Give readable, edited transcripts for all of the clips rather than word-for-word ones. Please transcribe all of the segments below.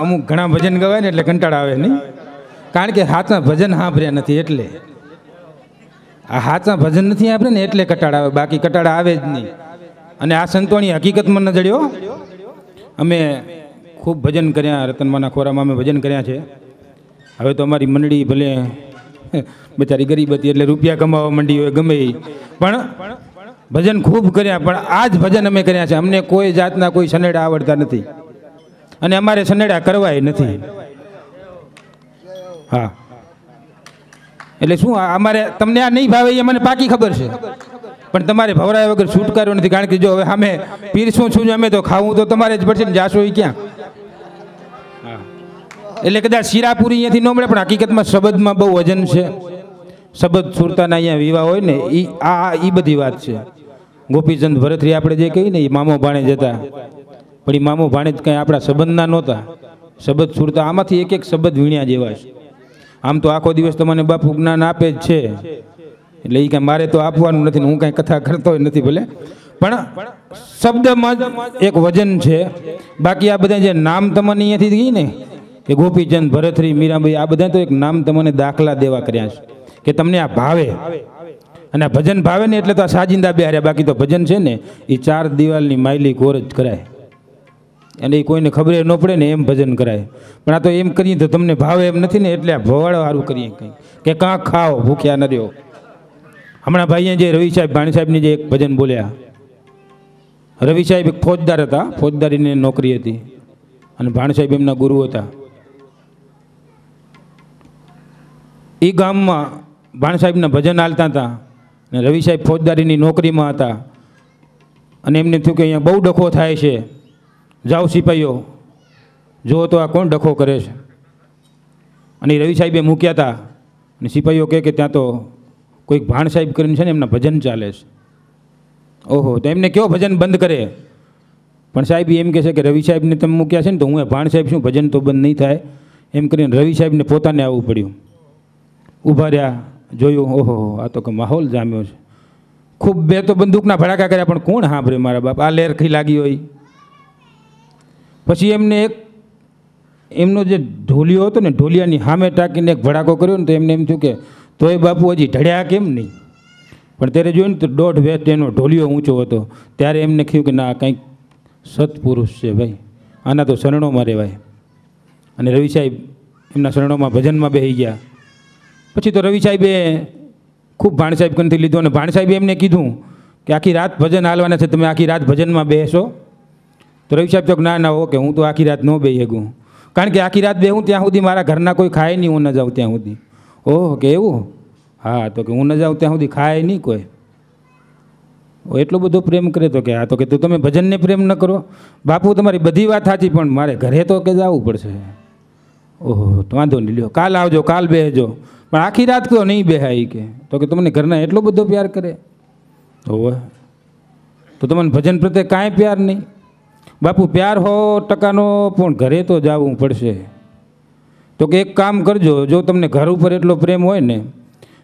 અમુક ઘણા ભજન ગવાય ને એટલે કંટાળા આવે નહીં, કારણ કે હાથમાં ભજન સાંભળ્યા નથી એટલે. આ હાથમાં ભજન નથી આપણે ને એટલે કંટાળા આવે, બાકી કંટાળા આવે જ નહીં. અને આ સંતોની હકીકતમાં ન જડ્યો. અમે ખૂબ ભજન કર્યા, રતનમાના ખોરામાં અમે ભજન કર્યા છે. હવે તો અમારી મંડળી ભલે બચારી ગરીબ હતી એટલે રૂપિયા કમાવા માંડી હોય ગમે, પણ ભજન ખૂબ કર્યા. પણ આ જ ભજન અમે કર્યા છે. અમને કોઈ જાતના કોઈ સનેડા આવડતા નથી અને અમારે સનેડા કરવાય નથી. હા, એટલે શું અમારે તમને આ નહીં ભાવે એ મને પાકી ખબર છે, પણ તમારે ભવરાયા વગર છૂટકારો નથી. કારણ કે જો હવે અમે પીરસું છું અમે તો ખાવું તો તમારે જ પડશે ને, જાશો એ ક્યાં? હા, એટલે કદાચ શીરાપુરી અહીંયાથી ન મળે, પણ હકીકતમાં શબ્દમાં બહુ વજન છે. શબ્દ સુરતાના અહીંયા વિવાહ હોય ને એ બધી વાત છે. ગોપીચંદ ભરતરી આપણે જે કહીએ ને એ મામો ભાણે જતા, પણ એ મામો ભાણે જ કંઈ આપણા સંબંધના નહોતા. શબ્દ સુરતા આમાંથી એક એક શબ્દ વીણ્યા જેવા છે. આમ તો આખો દિવસ તમને બાપુ જ્ઞાન આપે જ છે, એટલે એ કાંઈ મારે તો આપવાનું નથી ને હું કાંઈ કથા કરતો નથી ભલે, પણ શબ્દમાં જ એક વજન છે. બાકી આ બધા જે નામ તમને અહીંયાથી ગઈ ને કે ગોપીચંદ ભરતરી મીરાબાઈ, આ બધા તો એક નામ તમને દાખલા દેવા કર્યા છે કે તમને આ ભાવે. અને આ ભજન ભાવે ને એટલે તો આ સાજિંદા બેહાર્યા. બાકી તો ભજન છે ને એ 4 દિવાલની માયલી કોર જ કરાય, અને એ કોઈને ખબર ન પડે ને એમ ભજન કરાય. પણ આ તો એમ કરીએ તો તમને ભાવે એમ નથી ને, એટલે આ ભવાડો સારું કરીએ કંઈ કે કાંક ખાઓ, ભૂખ્યા ન રહ્યો. હમણાં ભાઈએ જે રવિ સાહેબ ભાણી સાહેબની જે એક ભજન બોલ્યા, રવિ સાહેબ એક ફોજદાર હતા, ફોજદારીની નોકરી હતી, અને ભાણ સાહેબ એમના ગુરુ હતા. એ ગામમાં ભાણ સાહેબના ભજન હાલતા હતા અને રવિ સાહેબ ફોજદારીની નોકરીમાં હતા. અને એમને થયું કે અહીંયા બહુ ડખો થાય છે, જાઓ સિપાહીઓ જુઓ તો આ કોણ ડખો કરે છે. અને રવિ સાહેબે મૂક્યા હતા, અને સિપાહીઓ કહે કે ત્યાં તો કોઈક ભાણ સાહેબ કરીને છે ને એમના ભજન ચાલે છે. ઓહો, તો એમને કયો ભજન બંધ કરે? પણ સાહેબ એમ કહે છે કે રવિ સાહેબને તમે મૂક્યા છે ને તો હું ભાણ સાહેબ શું ભજન તો બંધ નહીં થાય એમ કરીને રવિ સાહેબને પોતાને આવવું પડ્યું. ઊભા રહ્યા, જોયું, ઓહો આ તો કે માહોલ જામ્યો છે. ખૂબ બે તો બંદૂકના ભડાકા કર્યા, પણ કોણ સાંભળે મારા બાપ, આ લેરખી લાગી હોય. પછી એમને એક એમનો જે ઢોલિયો હતો ને, ઢોલિયાની સામે ટાંકીને એક ભડાકો કર્યો ને તો એમને એમ થયું કે તોય બાપુ હજી ઢળ્યા કેમ નહીં. પણ ત્યારે જોયું ને તો 1.5 વેસ્ટ એનો ઢોલિયો ઊંચો હતો. ત્યારે એમને કહ્યું કે ના, કંઈક સત્પુરુષ છે ભાઈ, આના તો શરણોમાં રહેવાય. અને રવિ સાહેબ એમના શરણોમાં ભજનમાં બેસી ગયા. પછી તો રવિ સાહેબે ખૂબ ભાણ સાહેબ કંથી લીધો, અને ભાણ સાહેબે એમને કીધું કે આખી રાત ભજન હાલવાના છે, તમે આખી રાત ભજનમાં બેસો. તો રવિ સાહેબ તો ના ના, ઓકે, હું તો આખી રાત ન બેસી શકું, કારણ કે આખી રાત બેહું ત્યાં સુધી મારા ઘરના કોઈ ખાય નહીં, હું ન જાઉં ત્યાં સુધી. ઓહ, કે એવું? હા, તો કે હું ન જાઉં ત્યાં સુધી ખાય નહીં કોઈ. એટલો બધો પ્રેમ કરે તો કે હા, તો કે તું તમે ભજનને પ્રેમ ન કરો? બાપુ તમારી બધી વાત સાચી, પણ મારે ઘરે તો કે જવું પડશે. ઓહો, તો વાંધો નહીં, લ્યો કાલ આવજો, કાલ બેસજો, પણ આખી રાત કયો નહીં બેહાય કે. તો કે તમને ઘરના એટલો બધો પ્યાર કરે? હોવે, તો તમને ભજન પ્રત્યે કાંઈ પ્યાર નહીં? બાપુ પ્યાર 100% પણ ઘરે તો જવું પડશે. તો કે એક કામ કરજો, જો તમને ઘર ઉપર એટલો પ્રેમ હોય ને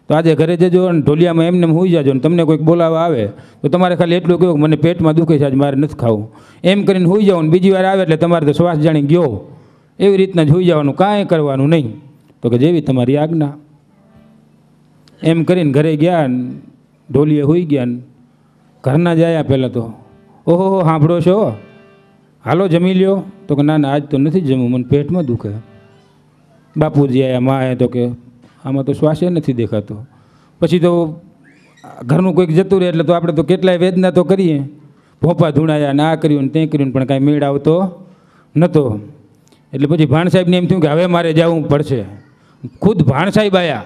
તો આજે ઘરે જજો અને ઢોલિયામાં એમને હોઈ જાજો, ને તમને કોઈક બોલાવવા આવે તો તમારે ખાલી એટલું કહ્યું મને પેટમાં દુખે છે, આજે મારે નથી ખાવું, એમ કરીને હોઈ જાઓ. ને બીજી વાર આવે એટલે તમારે તો શ્વાસ જાણી ગયો એવી રીતના જ હોઈ જવાનું, કાંઈ કરવાનું નહીં. તો કે જેવી તમારી આજ્ઞા. એમ કરીને ઘરે ગયા, ઢોલીએ હોઈ ગયા. ઘરના જ આવ્યા પહેલાં તો, ઓહો સાંભળો છો, હાલો જમી લ્યો. તો કે ના ના, આજ તો નથી જમવું, મને પેટમાં દુખે. બાપુજી આવ્યા, મા આવ્યા, તો કે આમાં તો શ્વાસે નથી દેખાતો. પછી તો ઘરનું કોઈક જતું રહે એટલે તો આપણે તો કેટલાય વેદના તો કરીએ, ભોપા ધૂણાયા ને આ કર્યું ને તે કર્યું, પણ કાંઈ મેળ આવતો નહોતો. એટલે પછી ભાણ સાહેબને એમ થયું કે હવે મારે જવું પડશે. ખુદ ભાણ સાહેબ આવ્યા.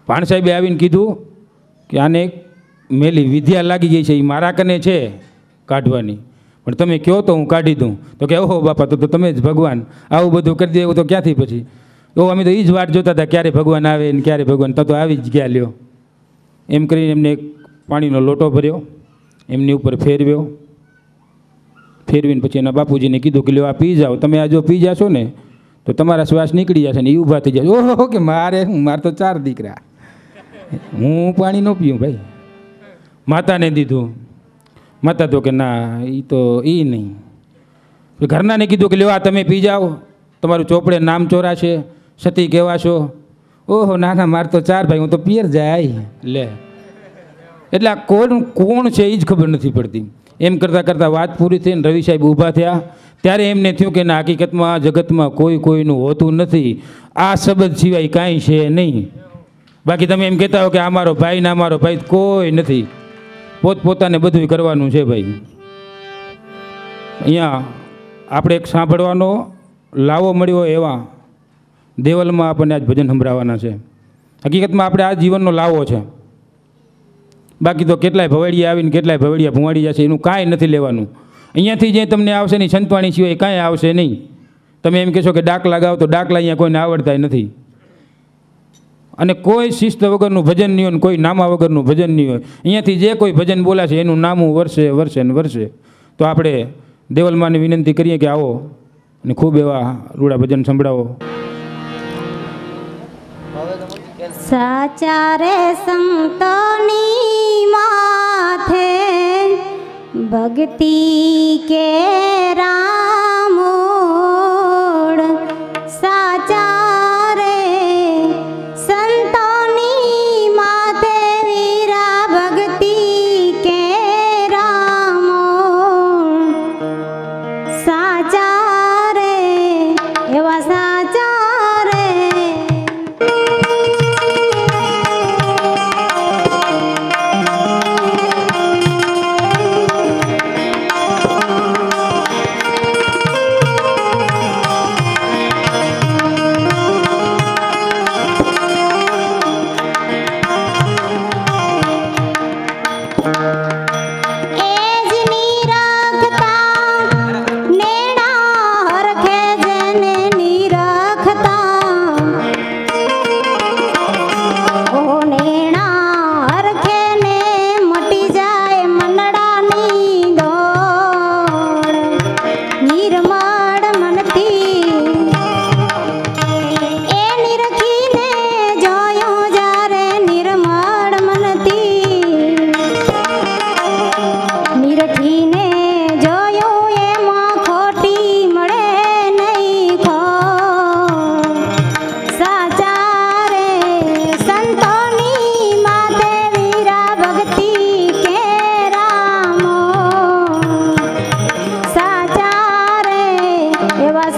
ભાણ સાહેબે આવીને કીધું કે આને એક મેલી વિદ્યા લાગી ગઈ છે, એ મારા કને છે કાઢવાની, પણ તમે કહો તો હું કાઢી દઉં. તો કે ઓહો બાપા, તો તમે જ ભગવાન, આવું બધું કરી દે એવું તો ક્યાંથી પછી. તો અમે તો એ જ વાટ જોતા હતા, ક્યારે ભગવાન આવે ને ક્યારે ભગવાન, તો આવી જ ગયા. લ્યો એમ કરીને એમને એક પાણીનો લોટો ભર્યો, એમની ઉપર ફેરવ્યો. ફેરવીને પછી એના બાપુજીને કીધું કે લ્યો આ પી જાઓ, તમે આ જો પી જાશો ને તો તમારા શ્વાસ નીકળી જશે ને એ ઊભા થઈ જશે. ઓહો, કે મારે તો 4 દીકરા, હું પાણી ન પીવું ભાઈ. માતાને દીધું. માતા તો કે ના, એ તો એ નહીં. ઘરનાને કીધું કે લેવા તમે પી જાઓ, તમારું ચોપડે નામ ચોરાશે, સતી કહેવાશો. ઓહો ના ના, મારે તો 4 ભાઈ, હું તો પિયર જાય લે. એટલે આ કોણ છે એ જ ખબર નથી પડતી. એમ કરતાં કરતાં વાત પૂરી થઈને રવિ સાહેબ ઊભા થયા. ત્યારે એમને થયું કે ના, હકીકતમાં આ જગતમાં કોઈનું હોતું નથી, આ શબ્દ સિવાય કાંઈ છે નહીં. બાકી તમે એમ કહેતા હો કે આ મારો ભાઈ ના મારો ભાઈ, કોઈ નથી. પોતપોતાને બધું કરવાનું છે ભાઈ. અહીંયા આપણે એક સાંભળવાનો લાવો મળ્યો એવા દેવલમાં આપણને આજ ભજન સંભળાવવાના છે. હકીકતમાં આપણે આ જીવનનો લાવો છે. બાકી તો કેટલાય ભવાડિયા આવીને કેટલાય ભવાડિયા ભુવાડી જશે, એનું કાંઈ નથી લેવાનું. અહીંયાથી જે તમને આવશે ને સંતવાણી સિવાય કાંઈ આવશે નહીં. તમે એમ કહેશો કે ડાક લગાવો, તો ડાકલા અહીંયા કોઈને આવડતા નથી. અને કોઈ શિસ્ત વગરનું ભજન નહીં હોય, કોઈ નામા વગરનું ભજન નહીં હોય. અહીંયાથી જે કોઈ ભજન બોલાશે એનું નામું વર્ષે વર્ષે ને વર્ષે. તો આપણે દેવલમાને વિનંતી કરીએ કે આવો અને ખૂબ એવા રૂડા ભજન સંભળાવો. સાચા રે સંતોની માથે ભક્તિ કે રામોડ, સાચા રે સંતોની માથે વીરા ભક્તિ કે રામોડ, સાચા રે એવા સાચા રે. એવા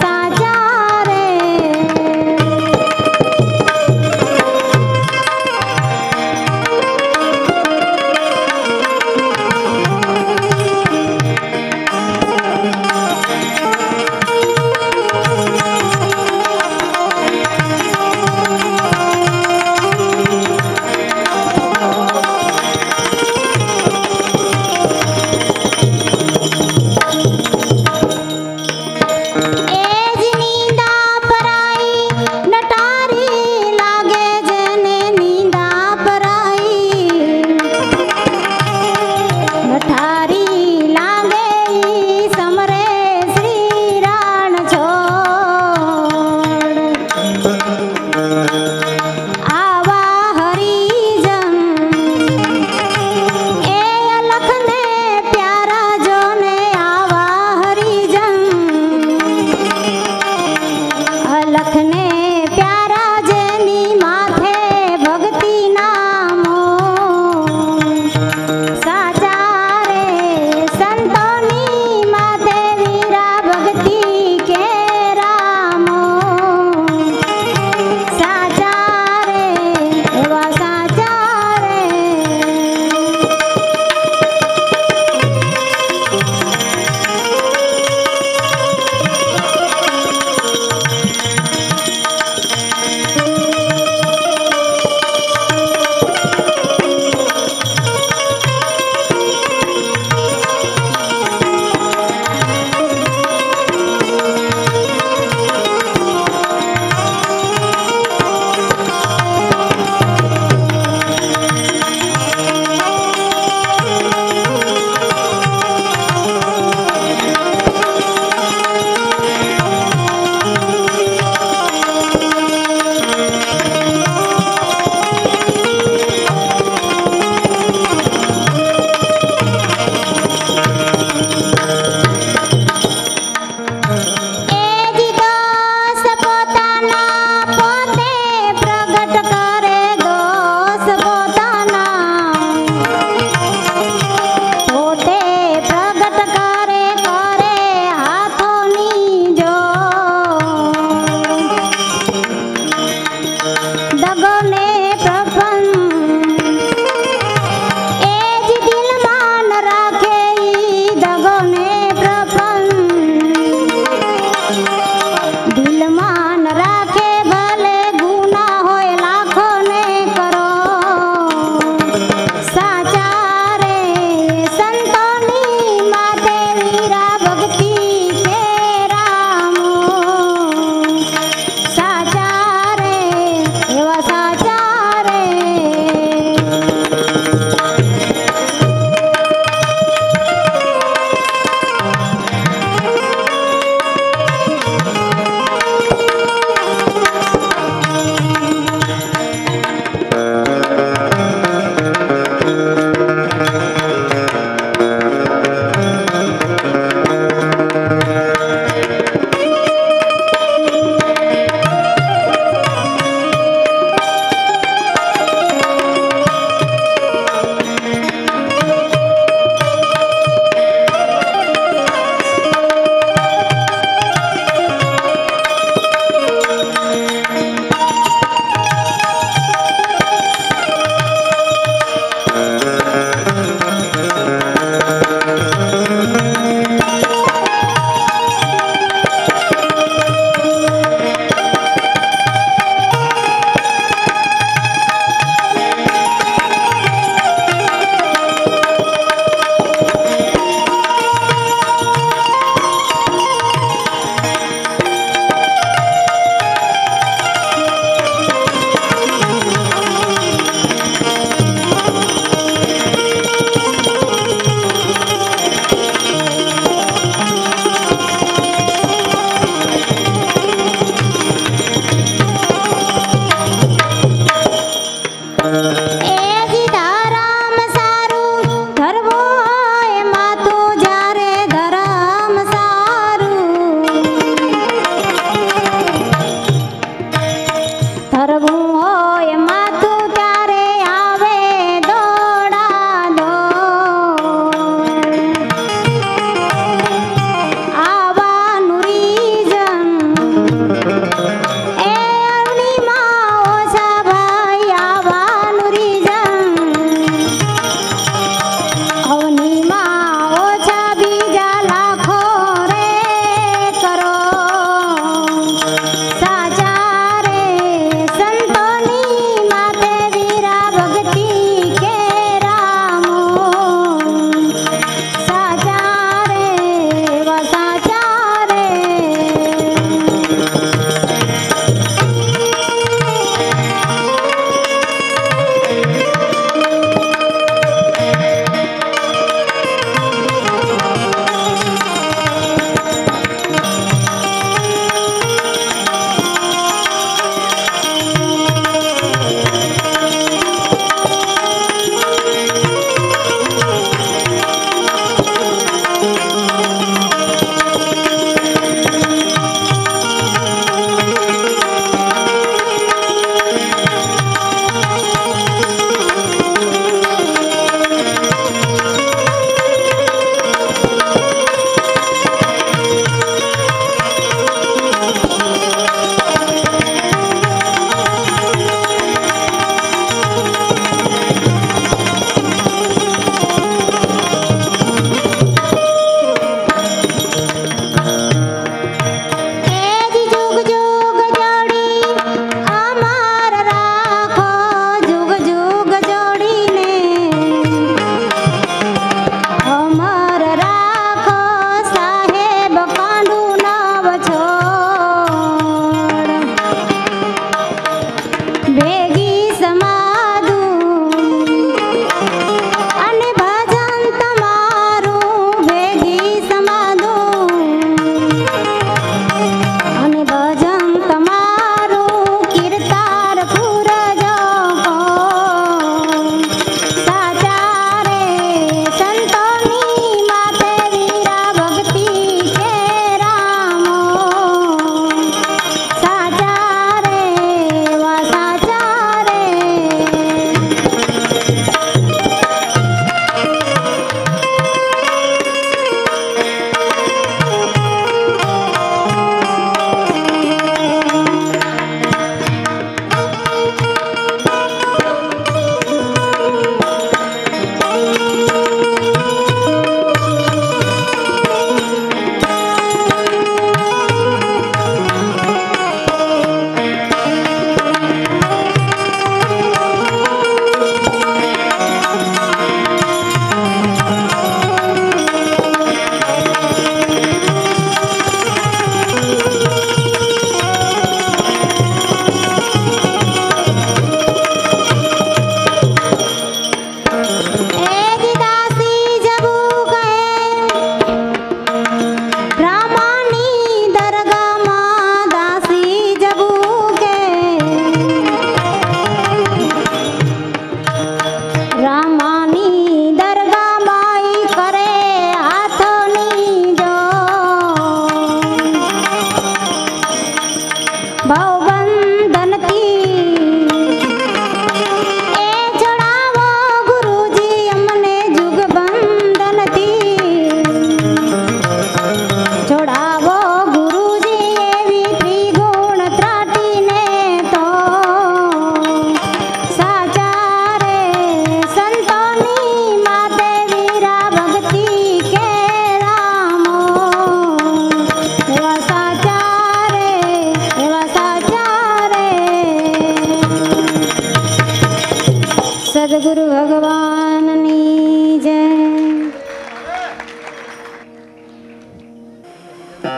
ભગવાનની જય.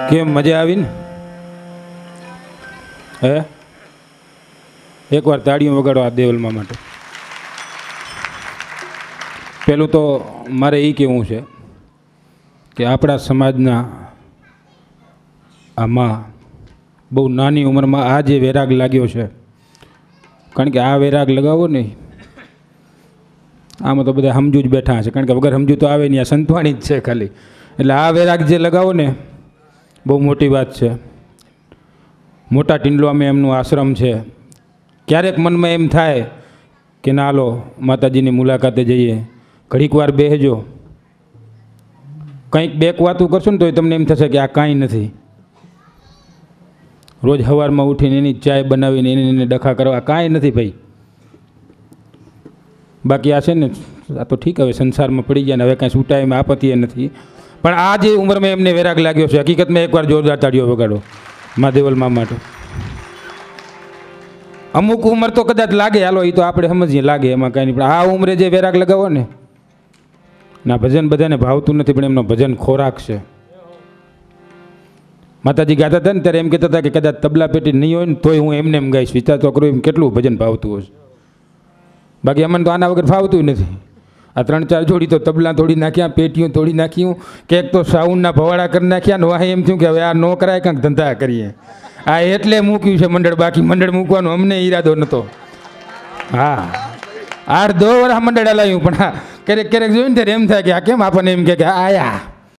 કેમ મજા આવી ને? હે, એકવાર તાળીઓ વગાડો આ દેવલમાં માટે. પહેલું તો મારે એ કહેવું છે કે આપણા સમાજના આમાં બહુ નાની ઉંમરમાં આ જે વૈરાગ લાગ્યો છે, કારણ કે આ વૈરાગ લગાવો ને આમાં તો બધા સમજુ જ બેઠા છે, કારણ કે વગર સમજુ તો આવે નહીં, આ સંતવાણી જ છે ખાલી. એટલે આ વૈરાગ જે લગાવો ને બહુ મોટી વાત છે. મોટા ટીંડલામાં એમનું આશ્રમ છે. ક્યારેક મનમાં એમ થાય કે ના લો માતાજીની મુલાકાતે જઈએ, ઘડીક વાર બેસજો, કંઈક બેક વાતું કરશો ને તો તમને એમ થશે કે આ કાંઈ નથી. રોજ સવારમાં ઉઠીને એની ચાય બનાવીને એને ડખા કરવા કાંઈ નથી ભાઈ. બાકી આ છે ને આ તો ઠીક, હવે સંસારમાં પડી ગયા ને હવે કાંઈ છૂટાયમાં આપત્તિ નથી, પણ આ જે ઉંમરમાં એમને વૈરાગ લાગ્યો છે, હકીકતમાં એકવાર જોરદાર તાળીઓ વગાડો મા દેવલમાં માટે. અમુક ઉંમર તો કદાચ લાગે, હાલો એ તો આપણે સમજીએ લાગે, એમાં કાંઈ નહીં, પણ આ ઉંમરે જે વૈરાગ લગાવો ને ના, ભજન બધાને ભાવતું નથી, પણ એમનો ભજન ખોરાક છે. માતાજી ગાતા હતા ને ત્યારે એમ કહેતા હતા કે કદાચ તબલા પેટી નહીં હોય ને તોય હું એમને એમ ગાઈશ. વિચાર તો કરું એમ કેટલું ભજન ભાવતું હશે. બાકી અમને તો આના વગર ભાવતું નથી. આ 3-4 જોડી તો તબલા તોડી નાખ્યા, પેટીઓ તોડી નાખ્યું, કેક તો સાઉન્ડના ભવાડા કરી નાખ્યા ને વાહ એમ થયું કે હવે આ નો કરાય, કાંઈક ધંધા કરીએ. આ એટલે મૂક્યું છે મંડળ, બાકી મંડળ મૂકવાનો અમને ઈરાદો નહોતો. હા, 8-10 વર્ષ મંડળ હલાવ્યું, પણ હા ક્યારેક ક્યારેક જોયું ને ત્યારે એમ થાય કે આ કેમ આપણને એમ કે આયા